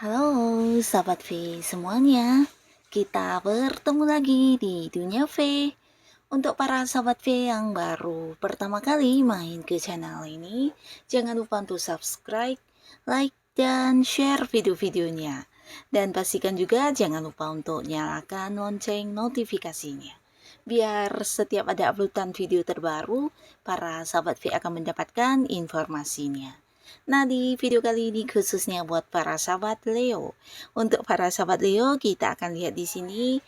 Halo sahabat V semuanya, kita bertemu lagi di Dunia V. Untuk para sahabat V yang baru pertama kali main ke channel ini, jangan lupa untuk subscribe, like, dan share video-videonya. Dan pastikan juga jangan lupa untuk nyalakan lonceng notifikasinya. Biar setiap ada uploadan video terbaru, para sahabat V akan mendapatkan informasinya. Nah, di video kali ini khususnya buat para sahabat Leo. Untuk para sahabat Leo, kita akan lihat di sini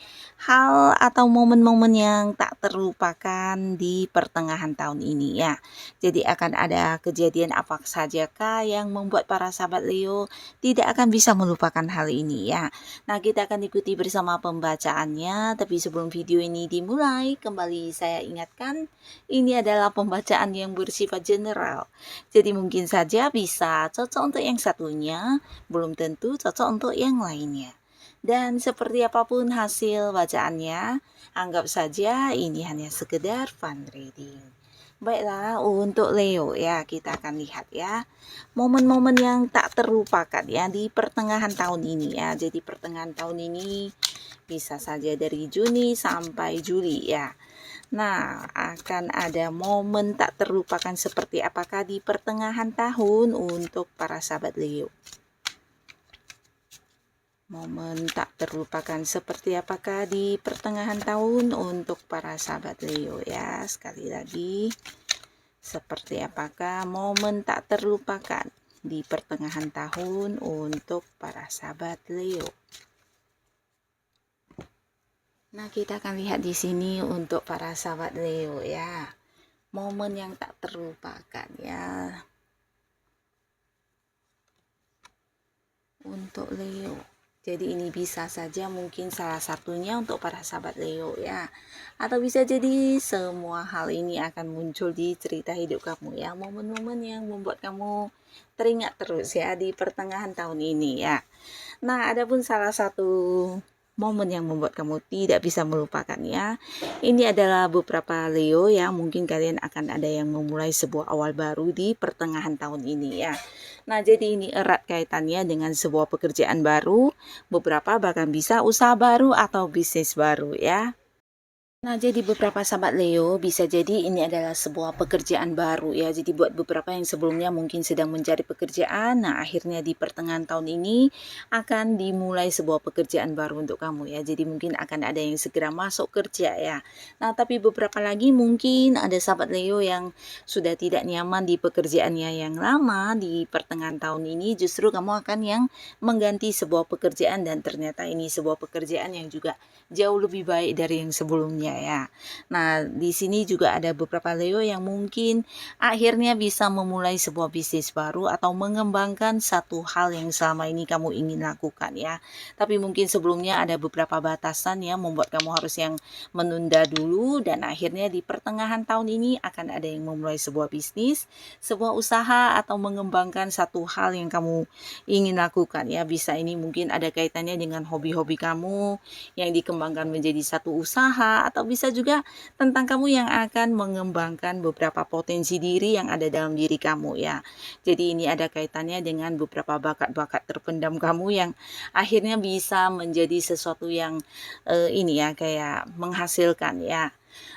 hal atau momen-momen yang tak terlupakan di pertengahan tahun ini ya. Jadi akan ada kejadian apa sajakah yang membuat para sahabat Leo tidak akan bisa melupakan hal ini ya. Nah, kita akan ikuti bersama pembacaannya, tapi sebelum video ini dimulai, kembali saya ingatkan, ini adalah pembacaan yang bersifat general. Jadi mungkin saja bisa cocok untuk yang satunya, belum tentu cocok untuk yang lainnya. Dan seperti apapun hasil bacaannya, anggap saja ini hanya sekedar fun reading. Baiklah, untuk Leo ya, kita akan lihat ya. Momen-momen yang tak terlupakan ya di pertengahan tahun ini ya. Jadi pertengahan tahun ini bisa saja dari Juni sampai Juli ya. Nah, akan ada momen tak terlupakan seperti apakah di pertengahan tahun untuk para sahabat Leo. Momen tak terlupakan seperti apakah di pertengahan tahun untuk para sahabat Leo ya. Sekali lagi, seperti apakah momen tak terlupakan di pertengahan tahun untuk para sahabat Leo. Nah, kita akan lihat di sini untuk para sahabat Leo ya. Momen yang tak terlupakan ya. Untuk Leo. Jadi ini bisa saja mungkin salah satunya untuk para sahabat Leo ya. Atau bisa jadi semua hal ini akan muncul di cerita hidup kamu ya. Momen-momen yang membuat kamu teringat terus ya di pertengahan tahun ini ya. Nah, adapun salah satu momen yang membuat kamu tidak bisa melupakannya, ini adalah beberapa Leo ya, mungkin kalian akan ada yang memulai sebuah awal baru di pertengahan tahun ini ya. Nah, jadi ini erat kaitannya dengan sebuah pekerjaan baru, beberapa bahkan bisa usaha baru atau bisnis baru ya. Nah, jadi beberapa sahabat Leo bisa jadi ini adalah sebuah pekerjaan baru ya. Jadi buat beberapa yang sebelumnya mungkin sedang mencari pekerjaan, nah akhirnya di pertengahan tahun ini akan dimulai sebuah pekerjaan baru untuk kamu ya. Jadi mungkin akan ada yang segera masuk kerja ya. Nah, tapi beberapa lagi mungkin ada sahabat Leo yang sudah tidak nyaman di pekerjaannya yang lama di pertengahan tahun ini, justru kamu akan yang mengganti sebuah pekerjaan dan ternyata ini sebuah pekerjaan yang juga jauh lebih baik dari yang sebelumnya ya. Nah, di sini juga ada beberapa Leo yang mungkin akhirnya bisa memulai sebuah bisnis baru atau mengembangkan satu hal yang selama ini kamu ingin lakukan ya. Tapi mungkin sebelumnya ada beberapa batasan yang membuat kamu harus yang menunda dulu dan akhirnya di pertengahan tahun ini akan ada yang memulai sebuah bisnis, sebuah usaha atau mengembangkan satu hal yang kamu ingin lakukan ya. Bisa ini mungkin ada kaitannya dengan hobi-hobi kamu yang dikembangkan menjadi satu usaha atau bisa juga tentang kamu yang akan mengembangkan beberapa potensi diri yang ada dalam diri kamu ya. Jadi ini ada kaitannya dengan beberapa bakat-bakat terpendam kamu yang akhirnya bisa menjadi sesuatu yang ini ya kayak menghasilkan ya.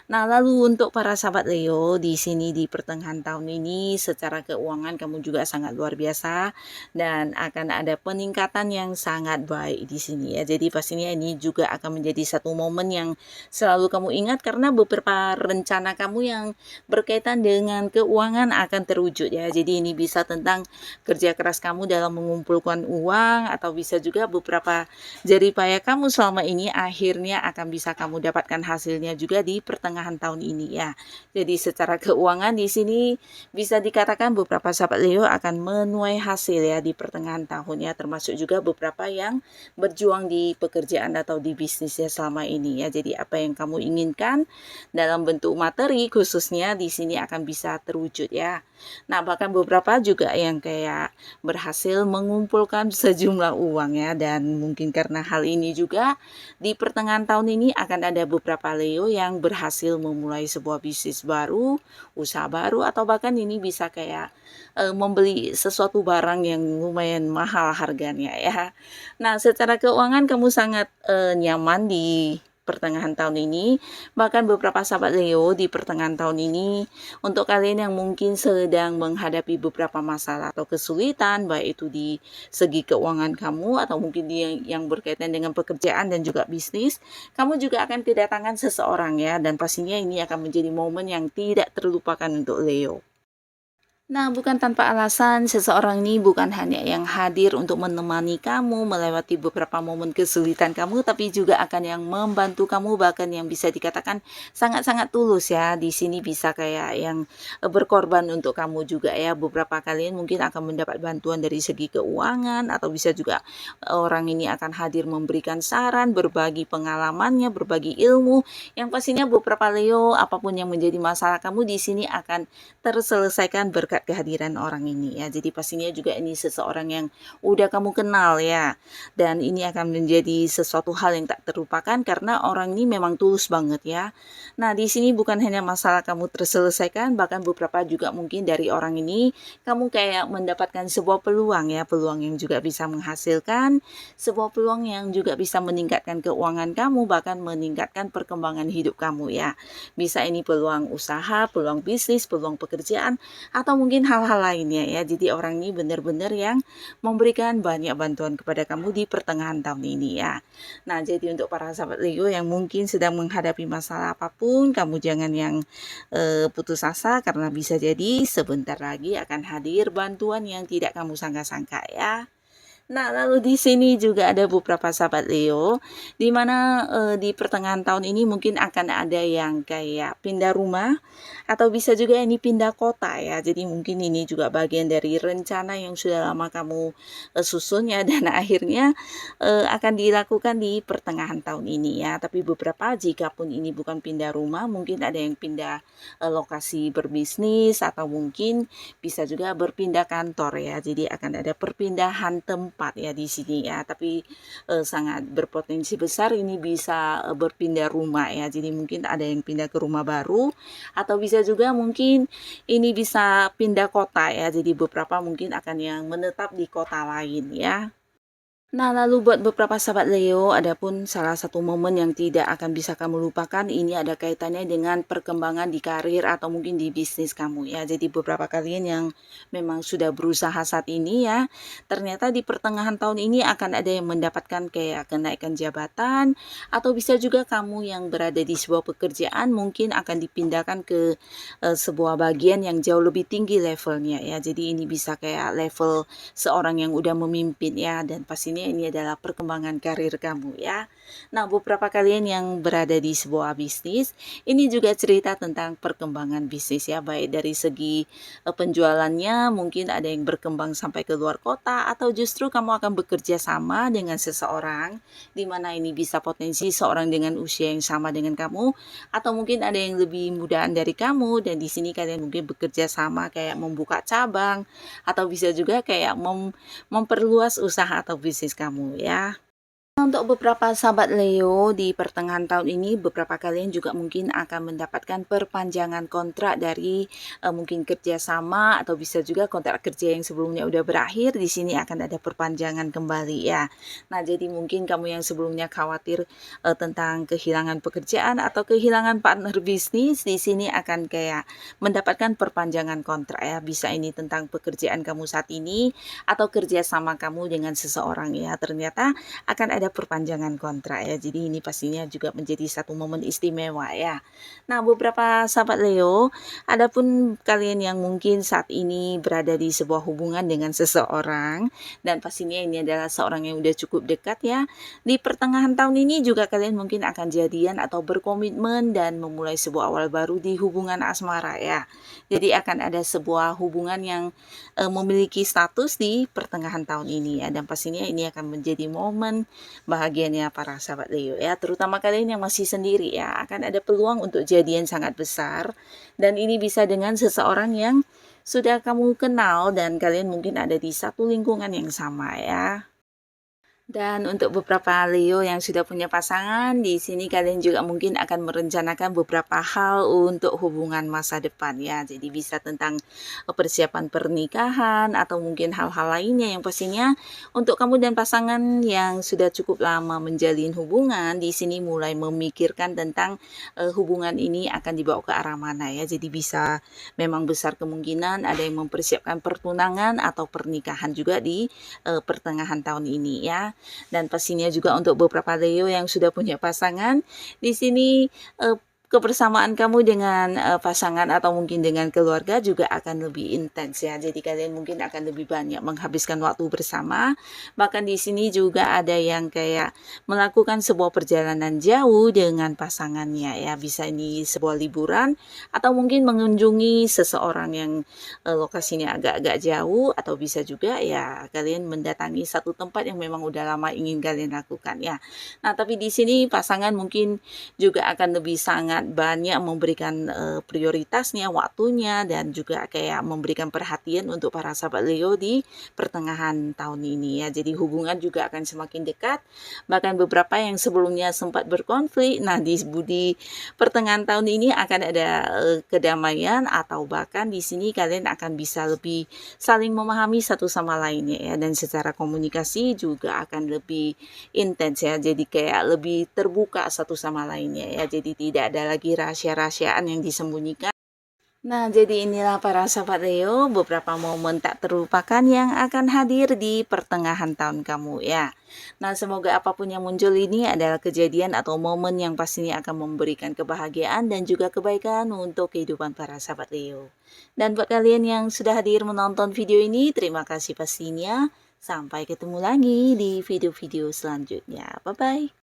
Nah, lalu untuk para sahabat Leo di sini di pertengahan tahun ini secara keuangan kamu juga sangat luar biasa dan akan ada peningkatan yang sangat baik di sini ya. Jadi pastinya ini juga akan menjadi satu momen yang selalu kamu ingat karena beberapa rencana kamu yang berkaitan dengan keuangan akan terwujud ya. Jadi ini bisa tentang kerja keras kamu dalam mengumpulkan uang atau bisa juga beberapa jerih payah kamu selama ini akhirnya akan bisa kamu dapatkan hasilnya juga di pertengahan tahun ini ya. Jadi secara keuangan di sini bisa dikatakan beberapa sahabat Leo akan menuai hasil ya di pertengahan tahun ya, termasuk juga beberapa yang berjuang di pekerjaan atau di bisnisnya selama ini ya. Jadi apa yang kamu inginkan dalam bentuk materi khususnya di sini akan bisa terwujud ya. Nah, bahkan beberapa juga yang kayak berhasil mengumpulkan sejumlah uang ya, dan mungkin karena hal ini juga di pertengahan tahun ini akan ada beberapa Leo yang berhasil memulai sebuah bisnis baru, usaha baru, atau bahkan ini bisa kayak membeli sesuatu barang yang lumayan mahal harganya ya. Nah, secara keuangan kamu sangat nyaman di pertengahan tahun ini. Bahkan beberapa sahabat Leo di pertengahan tahun ini, untuk kalian yang mungkin sedang menghadapi beberapa masalah atau kesulitan, baik itu di segi keuangan kamu atau mungkin yang berkaitan dengan pekerjaan dan juga bisnis, kamu juga akan kedatangan seseorang ya, dan pastinya ini akan menjadi momen yang tidak terlupakan untuk Leo. Nah, bukan tanpa alasan, seseorang ini bukan hanya yang hadir untuk menemani kamu melewati beberapa momen kesulitan kamu, tapi juga akan yang membantu kamu, bahkan yang bisa dikatakan sangat-sangat tulus ya. Di sini bisa kayak yang berkorban untuk kamu juga ya. Beberapa kalian mungkin akan mendapat bantuan dari segi keuangan, atau bisa juga orang ini akan hadir memberikan saran, berbagi pengalamannya, berbagi ilmu. Yang pastinya beberapa Leo, apapun yang menjadi masalah kamu di sini akan terselesaikan berkat kehadiran orang ini ya. Jadi pastinya juga ini seseorang yang udah kamu kenal ya. Dan ini akan menjadi sesuatu hal yang tak terlupakan karena orang ini memang tulus banget ya. Nah, di sini bukan hanya masalah kamu terselesaikan, bahkan beberapa juga mungkin dari orang ini kamu kayak mendapatkan sebuah peluang ya, peluang yang juga bisa menghasilkan, sebuah peluang yang juga bisa meningkatkan keuangan kamu, bahkan meningkatkan perkembangan hidup kamu ya. Bisa ini peluang usaha, peluang bisnis, peluang pekerjaan, atau mungkin hal-hal lainnya ya. Jadi orang ini benar-benar yang memberikan banyak bantuan kepada kamu di pertengahan tahun ini ya. Nah, jadi untuk para sahabat Leo yang mungkin sedang menghadapi masalah apapun, kamu jangan yang putus asa, karena bisa jadi sebentar lagi akan hadir bantuan yang tidak kamu sangka-sangka ya. Nah, lalu di sini juga ada beberapa sahabat Leo, di mana di pertengahan tahun ini mungkin akan ada yang kayak pindah rumah, atau bisa juga ini pindah kota ya. Jadi mungkin ini juga bagian dari rencana yang sudah lama kamu susun ya, dan akhirnya akan dilakukan di pertengahan tahun ini ya. Tapi beberapa, jika pun ini bukan pindah rumah, mungkin ada yang pindah lokasi berbisnis, atau mungkin bisa juga berpindah kantor ya. Jadi akan ada perpindahan tempat ya di sini ya. Tapi sangat berpotensi besar ini bisa berpindah rumah ya. Jadi mungkin ada yang pindah ke rumah baru, atau bisa juga mungkin ini bisa pindah kota ya. Jadi beberapa mungkin akan yang menetap di kota lain ya. Nah, lalu buat beberapa sahabat Leo, adapun salah satu momen yang tidak akan bisa kamu lupakan, ini ada kaitannya dengan perkembangan di karir atau mungkin di bisnis kamu ya. Jadi beberapa kalian yang memang sudah berusaha saat ini ya, ternyata di pertengahan tahun ini akan ada yang mendapatkan kayak kenaikan jabatan, atau bisa juga kamu yang berada di sebuah pekerjaan mungkin akan dipindahkan ke sebuah bagian yang jauh lebih tinggi levelnya ya. Jadi ini bisa kayak level seorang yang udah memimpin ya, dan pastinya ini adalah perkembangan karir kamu ya. Nah, beberapa kalian yang berada di sebuah bisnis, ini juga cerita tentang perkembangan bisnis ya, baik dari segi penjualannya, mungkin ada yang berkembang sampai ke luar kota, atau justru kamu akan bekerja sama dengan seseorang, di mana ini bisa potensi seorang dengan usia yang sama dengan kamu, atau mungkin ada yang lebih mudaan dari kamu, dan di sini kalian mungkin bekerja sama kayak membuka cabang, atau bisa juga kayak memperluas usaha atau bisnis kamu ya. Untuk beberapa sahabat Leo di pertengahan tahun ini, beberapa kalian juga mungkin akan mendapatkan perpanjangan kontrak dari mungkin kerjasama, atau bisa juga kontrak kerja yang sebelumnya udah berakhir, di sini akan ada perpanjangan kembali ya. Nah, jadi mungkin kamu yang sebelumnya khawatir tentang kehilangan pekerjaan atau kehilangan partner bisnis, di sini akan kayak mendapatkan perpanjangan kontrak ya. Bisa ini tentang pekerjaan kamu saat ini, atau kerjasama kamu dengan seseorang ya. Ternyata akan ada perpanjangan kontrak ya. Jadi ini pastinya juga menjadi satu momen istimewa ya. Nah, beberapa sahabat Leo, adapun kalian yang mungkin saat ini berada di sebuah hubungan dengan seseorang, dan pastinya ini adalah seorang yang udah cukup dekat ya. Di pertengahan tahun ini juga kalian mungkin akan jadian atau berkomitmen dan memulai sebuah awal baru di hubungan asmara ya. Jadi akan ada sebuah hubungan yang memiliki status di pertengahan tahun ini ya, dan pastinya ini akan menjadi momen bahagianya para sahabat Leo ya, terutama kalian yang masih sendiri ya, akan ada peluang untuk jadian sangat besar, dan ini bisa dengan seseorang yang sudah kamu kenal dan kalian mungkin ada di satu lingkungan yang sama ya. Dan untuk beberapa Leo yang sudah punya pasangan, di sini kalian juga mungkin akan merencanakan beberapa hal untuk hubungan masa depan ya. Jadi bisa tentang persiapan pernikahan atau mungkin hal-hal lainnya yang pastinya untuk kamu dan pasangan yang sudah cukup lama menjalin hubungan, di sini mulai memikirkan tentang hubungan ini akan dibawa ke arah mana ya. Jadi bisa memang besar kemungkinan ada yang mempersiapkan pertunangan atau pernikahan juga di pertengahan tahun ini ya. Dan pastinya juga untuk beberapa Leo yang sudah punya pasangan, di sini kebersamaan kamu dengan pasangan atau mungkin dengan keluarga juga akan lebih intens ya. Jadi kalian mungkin akan lebih banyak menghabiskan waktu bersama. Bahkan di sini juga ada yang kayak melakukan sebuah perjalanan jauh dengan pasangannya ya. Bisa ini sebuah liburan atau mungkin mengunjungi seseorang yang lokasinya agak-agak jauh, atau bisa juga ya kalian mendatangi satu tempat yang memang udah lama ingin kalian lakukan ya. Nah, tapi di sini pasangan mungkin juga akan lebih sangat banyak memberikan prioritasnya, waktunya, dan juga kayak memberikan perhatian untuk para sahabat Leo di pertengahan tahun ini ya. Jadi hubungan juga akan semakin dekat, bahkan beberapa yang sebelumnya sempat berkonflik, nah di pertengahan tahun ini akan ada kedamaian, atau bahkan di sini kalian akan bisa lebih saling memahami satu sama lainnya ya, dan secara komunikasi juga akan lebih intens ya. Jadi kayak lebih terbuka satu sama lainnya ya. Jadi tidak ada lagi rahasia-rahasiaan yang disembunyikan. Nah, jadi inilah para sahabat Leo, beberapa momen tak terlupakan yang akan hadir di pertengahan tahun kamu ya. Nah, semoga apapun yang muncul ini adalah kejadian atau momen yang pastinya akan memberikan kebahagiaan dan juga kebaikan untuk kehidupan para sahabat Leo. Dan buat kalian yang sudah hadir menonton video ini, terima kasih pastinya. Sampai ketemu lagi di video-video selanjutnya. Bye-bye.